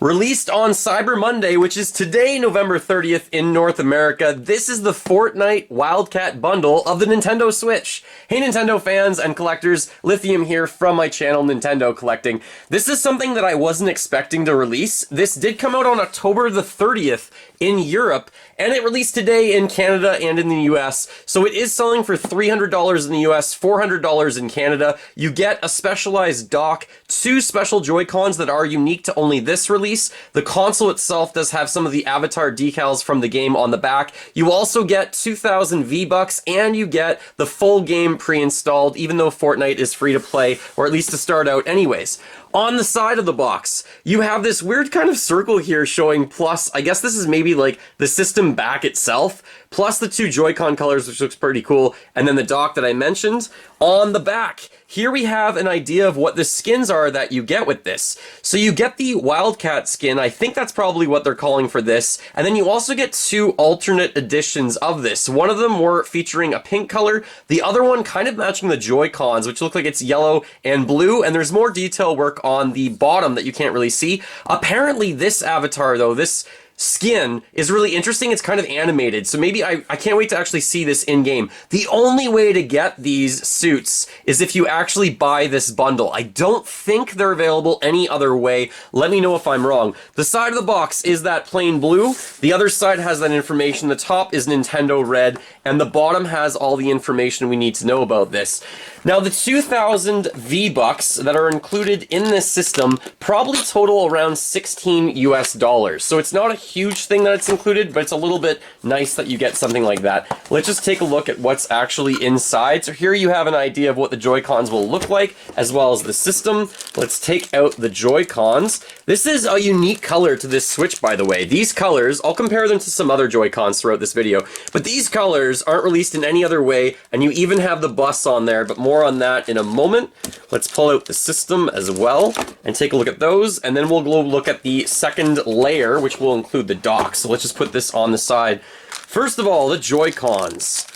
Released on Cyber Monday, which is today, November 30th in North America, this is the Fortnite Wildcat Bundle of the Nintendo Switch. Hey Nintendo fans and collectors, Lithium here from my channel Nintendo Collecting. This is something that I wasn't expecting to release. This did come out on October the 30th in Europe, and it released today in Canada and in the US. So it is selling for $300 in the US, $400 in Canada. You get a specialized dock, 2 special Joy-Cons that are unique to only this release. The console itself does have some of the avatar decals from the game on the back. You also get 2,000 V-Bucks, and you get the full game pre-installed, even though Fortnite is free to play, or at least to start out anyways. On the side of the box, you have this weird kind of circle here showing plus, I guess this is maybe like the system back itself, plus the 2 Joy-Con colors, which looks pretty cool, and then the dock that I mentioned. On the back, here we have an idea of what the skins are that you get with this. So you get the Wildcat skin, I think that's probably what they're calling for this, and then you also get 2 alternate editions of this. One of them more featuring a pink color, the other one kind of matching the Joy-Cons, which look like it's yellow and blue, and there's more detail work on the bottom that you can't really see. Apparently this avatar though, this skin is really interesting. It's kind of animated, so maybe I can't wait to actually see this in-game. The only way to get these suits is if you actually buy this bundle. I don't think they're available any other way. Let me know if I'm wrong. The side of the box is that plain blue. The other side has that information. The top is Nintendo red, and the bottom has all the information we need to know about this. Now, the 2,000 V-Bucks that are included in this system probably total around $16 US. So it's not a huge thing that it's included, but it's a little bit nice that you get something like that. Let's just take a look at what's actually inside. So here you have an idea of what the Joy-Cons will look like, as well as the system. Let's take out the Joy-Cons. This is a unique color to this Switch, by the way. These colors, I'll compare them to some other Joy-Cons throughout this video, but these colors aren't released in any other way, and you even have the bus on there, but more on that in a moment. Let's pull out the system as well and take a look at those, and then we'll go look at the second layer, which will include the dock. So let's just put this on the side. First of all, the Joy-Cons.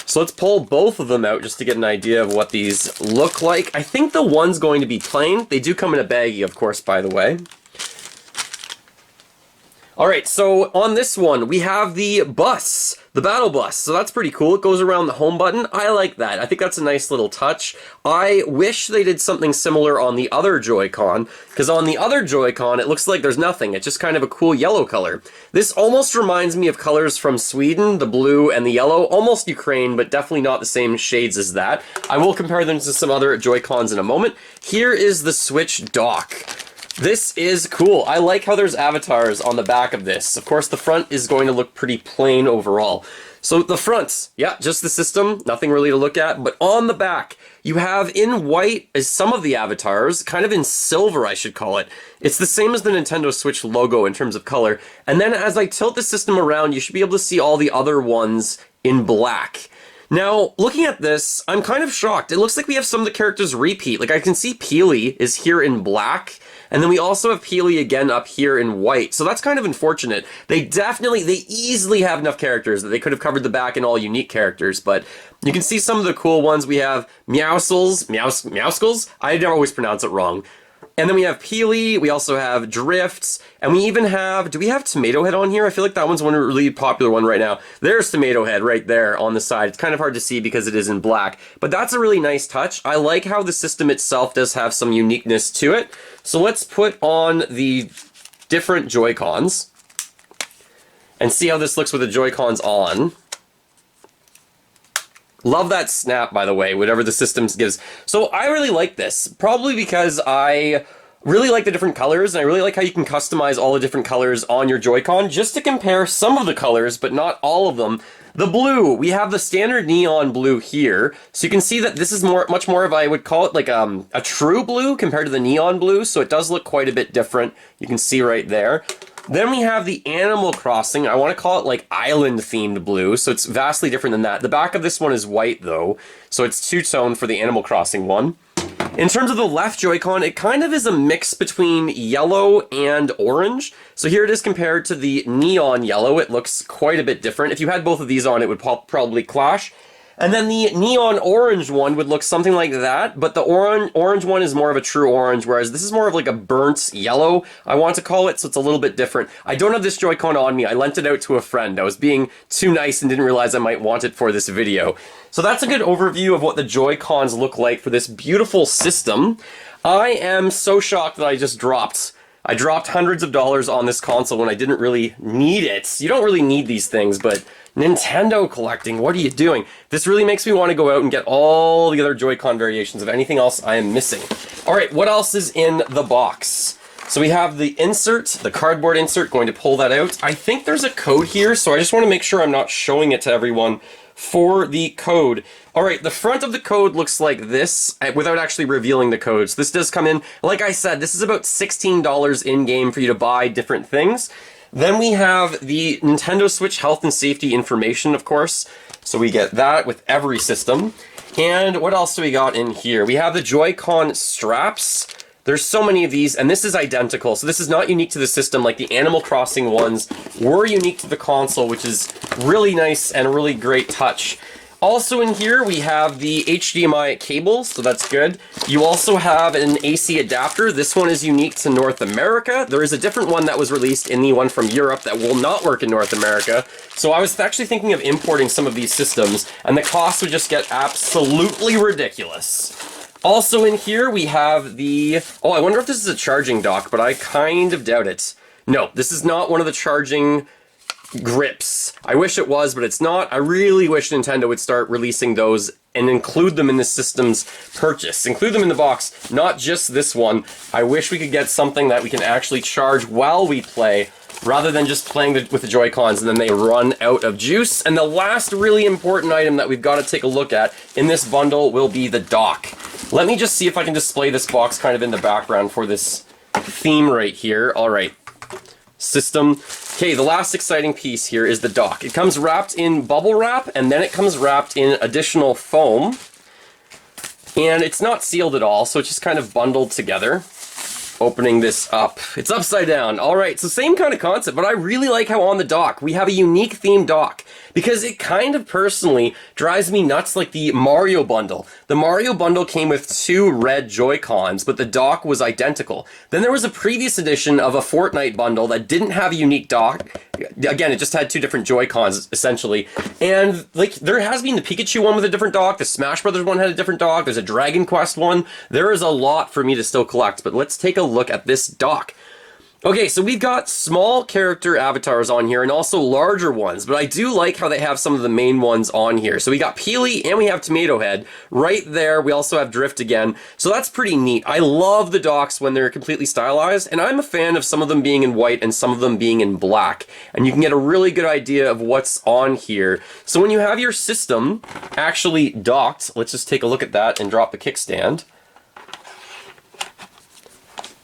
So let's pull both of them out just to get an idea of what these look like. I think the one's going to be plain. They do come in a baggie, of course, by the way. Alright, so on this one, we have the bus, the battle bus. So that's pretty cool. It goes around the home button. I like that. I think that's a nice little touch. I wish they did something similar on the other Joy-Con, because on the other Joy-Con, it looks like there's nothing. It's just kind of a cool yellow color. This almost reminds me of colors from Sweden, the blue and the yellow, almost Ukraine, but definitely not the same shades as that. I will compare them to some other Joy-Cons in a moment. Here is the Switch dock. This is cool. I like how there's avatars on the back of this. Of course, the front is going to look pretty plain overall. So the front, yeah, just the system, nothing really to look at. But on the back, you have in white as some of the avatars, kind of in silver, I should call it. It's the same as the Nintendo Switch logo in terms of color. And then as I tilt the system around, you should be able to see all the other ones in black. Now, looking at this, I'm kind of shocked. It looks like we have some of the characters repeat. Like, I can see Peely is here in black, and then we also have Peely again up here in white. So that's kind of unfortunate. They easily have enough characters that they could have covered the back in all unique characters, but you can see some of the cool ones. We have Meowscles? I always pronounce it wrong. And then we have Peely, we also have Drifts, and we even have, do we have Tomato Head on here? I feel like that one's one really popular one right now. There's Tomato Head right there on the side. It's kind of hard to see because it is in black, but that's a really nice touch. I like how the system itself does have some uniqueness to it. So let's put on the different Joy-Cons and see how this looks with the Joy-Cons on. Love that snap, by the way, whatever the system gives. So I really like this, probably because I really like the different colors, and I really like how you can customize all the different colors on your Joy-Con. Just to compare some of the colors, but not all of them. The blue, we have the standard neon blue here, so you can see that this is much more of, I would call it like a true blue compared to the neon blue, so it does look quite a bit different. You can see right there. Then we have the Animal Crossing, I want to call it like island-themed blue, so it's vastly different than that. The back of this one is white, though, so it's two-tone for the Animal Crossing one. In terms of the left Joy-Con, it kind of is a mix between yellow and orange. So here it is compared to the neon yellow. It looks quite a bit different. If you had both of these on, it would probably clash. And then the neon orange one would look something like that, but the orange one is more of a true orange, whereas this is more of like a burnt yellow, I want to call it, so it's a little bit different. I don't have this Joy-Con on me. I lent it out to a friend. I was being too nice and didn't realize I might want it for this video. So that's a good overview of what the Joy-Cons look like for this beautiful system. I am so shocked that I dropped hundreds of dollars on this console when I didn't really need it. You don't really need these things, but Nintendo collecting, what are you doing? This really makes me want to go out and get all the other Joy-Con variations of anything else I am missing. Alright, what else is in the box? So we have the insert, the cardboard insert, going to pull that out. I think there's a code here, so I just want to make sure I'm not showing it to everyone for the code. Alright, the front of the code looks like this, without actually revealing the code. So this does come in, like I said, this is about $16 in-game for you to buy different things. Then we have the Nintendo Switch health and safety information, of course. So we get that with every system. And what else do we got in here? We have the Joy-Con straps. There's so many of these, and this is identical. So this is not unique to the system like the Animal Crossing ones were unique to the console, which is really nice and a really great touch. Also in here, we have the HDMI cable, so that's good. You also have an AC adapter. This one is unique to North America. There is a different one that was released in the one from Europe that will not work in North America. So I was actually thinking of importing some of these systems, and the cost would just get absolutely ridiculous. Also in here, we have the... Oh, I wonder if this is a charging dock, but I kind of doubt it. No, this is not one of the charging grips. I wish it was, but it's not. I really wish Nintendo would start releasing those and include them in the system's purchase. Include them in the box, not just this one. I wish we could get something that we can actually charge while we play, rather than just playing with the Joy-Cons and then they run out of juice. And the last really important item that we've got to take a look at in this bundle will be the dock. Let me just see if I can display this box kind of in the background for this theme right here. All right. System. Okay, the last exciting piece here is the dock. It comes wrapped in bubble wrap, and then it comes wrapped in additional foam. And it's not sealed at all, so it's just kind of bundled together. Opening this up. It's upside down. Alright, so same kind of concept, but I really like how on the dock we have a unique themed dock, because it kind of personally drives me nuts like the Mario Bundle. The Mario Bundle came with 2 red Joy-Cons, but the dock was identical. Then there was a previous edition of a Fortnite bundle that didn't have a unique dock. Again, it just had 2 different Joy-Cons, essentially. And, like, there has been the Pikachu one with a different dock, the Smash Brothers one had a different dock, there's a Dragon Quest one. There is a lot for me to still collect, but let's take a look at this dock. Okay, so we've got small character avatars on here and also larger ones, but I do like how they have some of the main ones on here. So we got Peely and we have Tomato Head. Right there, we also have Drift again. So that's pretty neat. I love the docks when they're completely stylized, and I'm a fan of some of them being in white and some of them being in black. And you can get a really good idea of what's on here. So when you have your system actually docked, let's just take a look at that and drop the kickstand.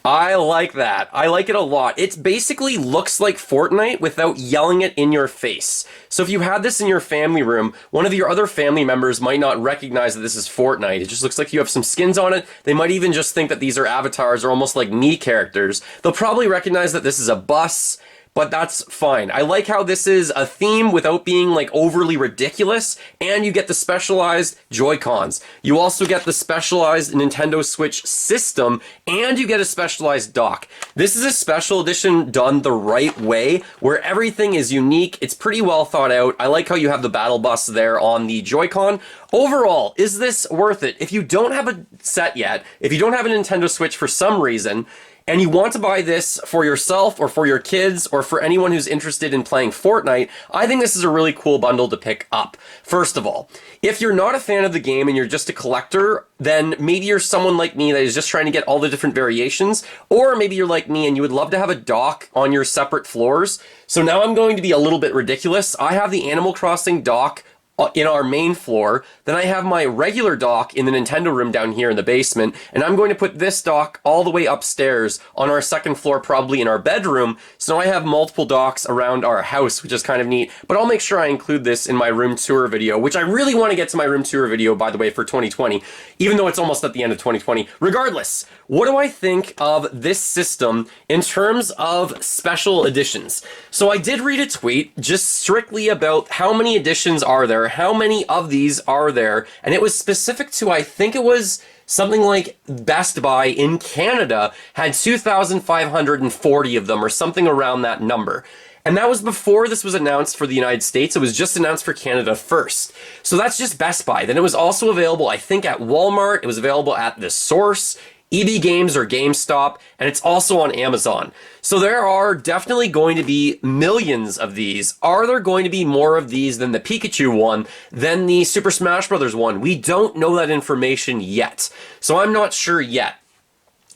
I like that. I like it a lot. It basically looks like Fortnite without yelling it in your face. So if you had this in your family room, one of your other family members might not recognize that this is Fortnite. It just looks like you have some skins on it. They might even just think that these are avatars or almost like me characters. They'll probably recognize that this is a bus, but that's fine. I like how this is a theme without being like overly ridiculous, and you get the specialized Joy-Cons. You also get the specialized Nintendo Switch system, and you get a specialized dock. This is a special edition done the right way, where everything is unique. It's pretty well thought out. I like how you have the battle bus there on the Joy-Con. Overall, is this worth it? If you don't have a set yet, if you don't have a Nintendo Switch for some reason, and you want to buy this for yourself or for your kids or for anyone who's interested in playing Fortnite, I think this is a really cool bundle to pick up. First of all, if you're not a fan of the game and you're just a collector, then maybe you're someone like me that is just trying to get all the different variations, or maybe you're like me and you would love to have a dock on your separate floors. So now I'm going to be a little bit ridiculous. I have the Animal Crossing dock in our main floor, then I have my regular dock in the Nintendo room down here in the basement, and I'm going to put this dock all the way upstairs on our second floor, probably in our bedroom, so I have multiple docks around our house, which is kind of neat. But I'll make sure I include this in my room tour video, which I really want to get to my room tour video, by the way, for 2020, even though it's almost at the end of 2020. Regardless, what do I think of this system in terms of special editions? So I did read a tweet just strictly about how many editions are there there, how many of these are there? And it was specific to, I think it was something like Best Buy in Canada had 2,540 of them, or something around that number. And that was before this was announced for the United States. It was just announced for Canada first. So that's just Best Buy. Then it was also available, I think, at Walmart. It was available at The Source, EB Games or GameStop, and it's also on Amazon. So there are definitely going to be millions of these. Are there going to be more of these than the Pikachu one, than the Super Smash Bros. One? We don't know that information yet. So I'm not sure yet.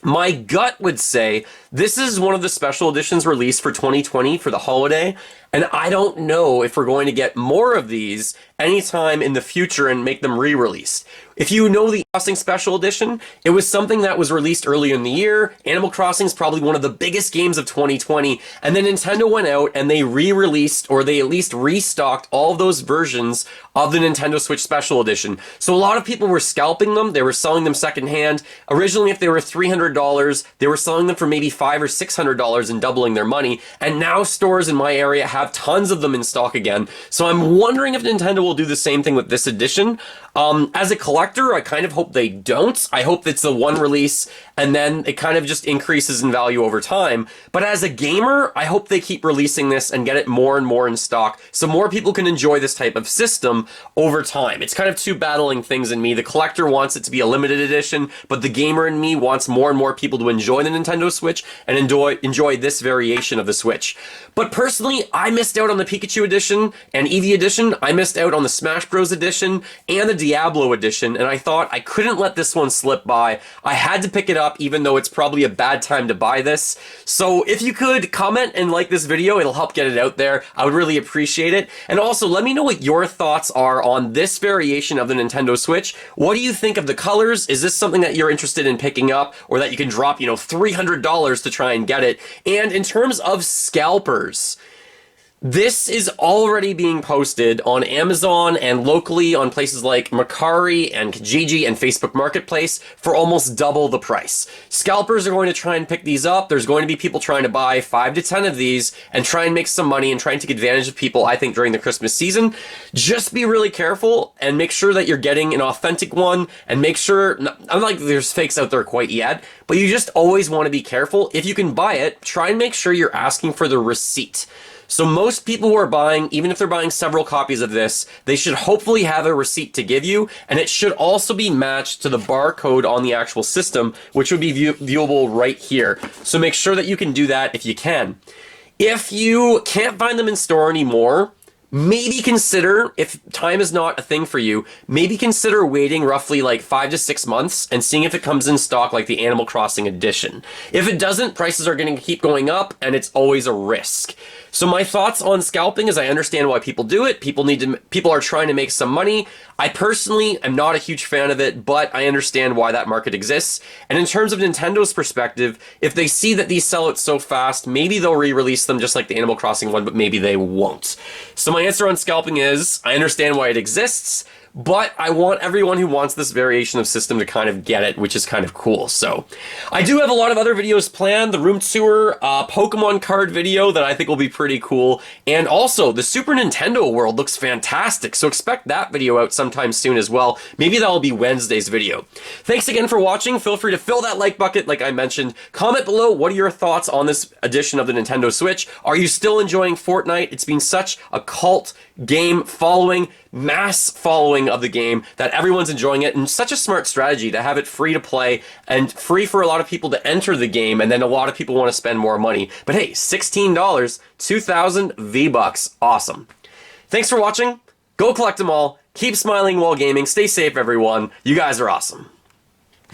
My gut would say this is one of the special editions released for 2020 for the holiday, and I don't know if we're going to get more of these anytime in the future and make them re-released. If you know the Crossing Special Edition, it was something that was released earlier in the year. Animal Crossing is probably one of the biggest games of 2020, and then Nintendo went out and they re-released, or they at least restocked all of those versions of the Nintendo Switch Special Edition. So a lot of people were scalping them, they were selling them secondhand. Originally, if they were $300, they were selling them for maybe $500 or $600 and doubling their money, and now stores in my area have tons of them in stock again. So I'm wondering if Nintendo will do the same thing with this edition. As a collector, I kind of hope they don't. I hope it's the one release and then it kind of just increases in value over time. But as a gamer, I hope they keep releasing this and get it more and more in stock so more people can enjoy this type of system over time. It's kind of two battling things in me. The collector wants it to be a limited edition, but the gamer in me wants more and more people to enjoy the Nintendo Switch and enjoy this variation of the Switch. But personally, I missed out on the Pikachu edition and Eevee edition. I missed out on the Smash Bros edition and the Diablo edition, and I thought I couldn't let this one slip by. I had to pick it up even though it's probably a bad time to buy this. So if you could comment and like this video, it'll help get it out there. I would really appreciate it. And also let me know what your thoughts are on this variation of the Nintendo Switch. What do you think of the colors? Is this something that you're interested in picking up, or that you can drop, $300 to try and get it? And in terms of scalpers, this is already being posted on Amazon and locally on places like Mercari and Kijiji and Facebook Marketplace for almost double the price. Scalpers are going to try and pick these up. There's going to be people trying to buy 5 to 10 of these and try and make some money and try and take advantage of people, I think, during the Christmas season. Just be really careful and make sure that you're getting an authentic one, and make sure, I'm like there's fakes out there quite yet, but you just always want to be careful. If you can buy it, try and make sure you're asking for the receipt. So most people who are buying, even if they're buying several copies of this, they should hopefully have a receipt to give you, and it should also be matched to the barcode on the actual system, which would be viewable right here. So make sure that you can do that if you can. If you can't find them in store anymore, maybe consider, if time is not a thing for you, maybe consider waiting roughly like 5 to 6 months and seeing if it comes in stock like the Animal Crossing edition. If it doesn't, prices are going to keep going up, and it's always a risk. So my thoughts on scalping is I understand why people do it. People are trying to make some money. I personally am not a huge fan of it, but I understand why that market exists. And in terms of Nintendo's perspective, if they see that these sell out so fast, maybe they'll re-release them just like the Animal Crossing one, but maybe they won't. So my answer on scalping is I understand why it exists, but I want everyone who wants this variation of system to kind of get it, which is kind of cool. So I do have a lot of other videos planned. The room tour, Pokemon card video that I think will be pretty cool. And also the Super Nintendo world looks fantastic. So expect that video out sometime soon as well. Maybe that will be Wednesday's video. Thanks again for watching. Feel free to fill that like bucket like I mentioned. Comment below, what are your thoughts on this edition of the Nintendo Switch? Are you still enjoying Fortnite? It's been such a cult game following, mass following of the game, that everyone's enjoying it, and such a smart strategy to have it free to play and free for a lot of people to enter the game, and then a lot of people want to spend more money. But hey, $16, 2,000 V-Bucks, awesome. Thanks for watching. Go collect them all. Keep smiling while gaming. Stay safe, everyone. You guys are awesome.